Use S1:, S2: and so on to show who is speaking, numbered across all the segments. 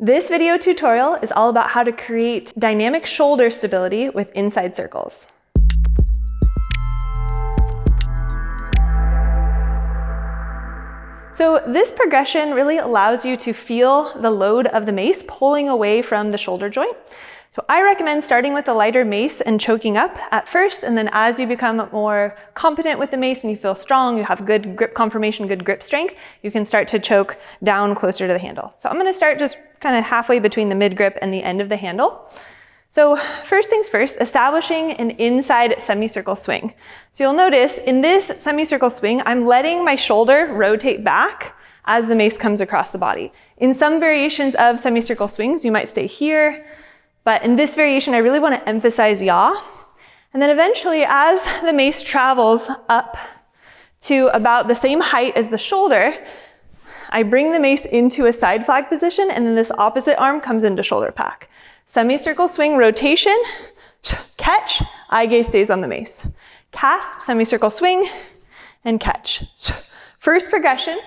S1: This video tutorial is all about how to create dynamic shoulder stability with inside circles. So this progression really allows you to feel the load of the mace pulling away from the shoulder joint. So I recommend starting with the lighter mace and choking up at first, and then as you become more competent with the mace and you feel strong, you have good grip conformation, good grip strength, you can start to choke down closer to the handle. So I'm gonna start just kind of halfway between the mid grip and the end of the handle. So first things first, establishing an inside semicircle swing. So you'll notice in this semicircle swing, I'm letting my shoulder rotate back as the mace comes across the body. In some variations of semicircle swings, you might stay here, but in this variation, I really want to emphasize yaw. And then eventually, as the mace travels up to about the same height as the shoulder, I bring the mace into a side flag position, and then this opposite arm comes into shoulder pack. Semicircle swing rotation, catch, eye gaze stays on the mace. Cast, semicircle swing, and catch. First progression.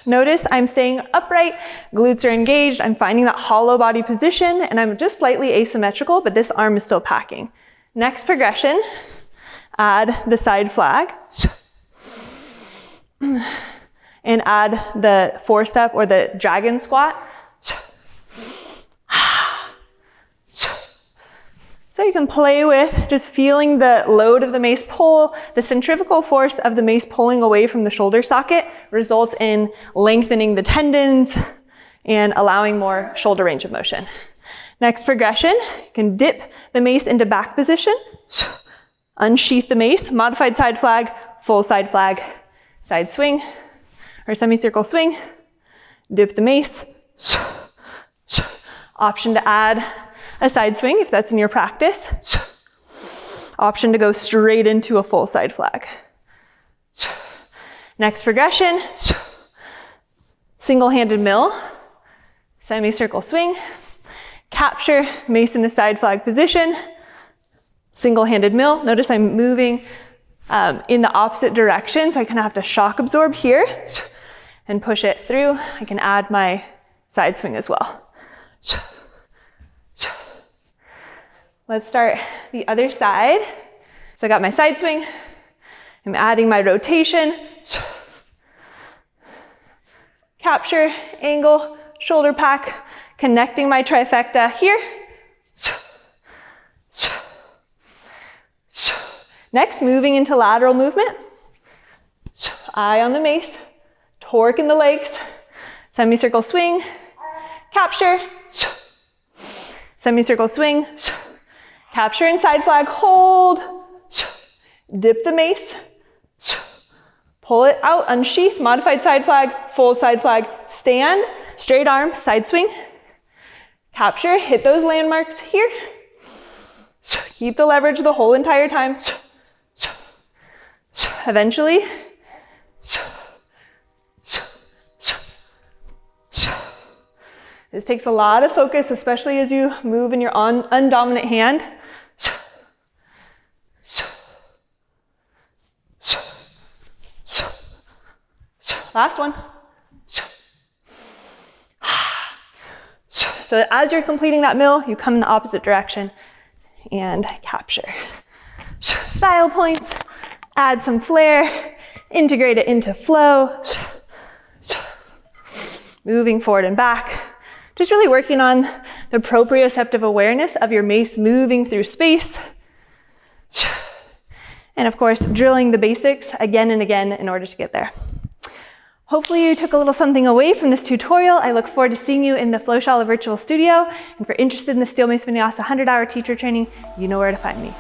S1: Notice I'm staying upright, glutes are engaged, I'm finding that hollow body position, and I'm just slightly asymmetrical, but this arm is still packing. Next progression, add the side flag, and add the four-step or the dragon squat. So you can play with just feeling the load of the mace pull. The centrifugal force of the mace pulling away from the shoulder socket results in lengthening the tendons and allowing more shoulder range of motion. Next progression, you can dip the mace into back position, unsheath the mace, modified side flag, full side flag, side swing, or semicircle swing, dip the mace, option to add a side swing if that's in your practice. Option to go straight into a full side flag. Next progression, single-handed mill, semicircle swing, capture, mace in the side flag position, single-handed mill. Notice I'm moving in the opposite direction, so I kind of have to shock absorb here and push it through. I can add my side swing as well. Let's start the other side. So I got my side swing. I'm adding my rotation. Capture, angle, shoulder pack, connecting my trifecta here. Next, moving into lateral movement. Eye on the mace, torque in the legs, semicircle swing, capture, semicircle swing, capture inside flag, hold, dip the mace, pull it out, unsheath, modified side flag, full side flag, stand, straight arm, side swing, capture, hit those landmarks here, keep the leverage the whole entire time, eventually, this takes a lot of focus, especially as you move in your undominant hand. Last one. So as you're completing that mill, you come in the opposite direction and capture. Style points, add some flair, integrate it into flow. Moving forward and back. Just really working on the proprioceptive awareness of your mace moving through space. And of course, drilling the basics again and again in order to get there. Hopefully you took a little something away from this tutorial. I look forward to seeing you in the Flowshala virtual studio. And if you're interested in the Steel Mace Vinyasa 100-hour teacher training, you know where to find me.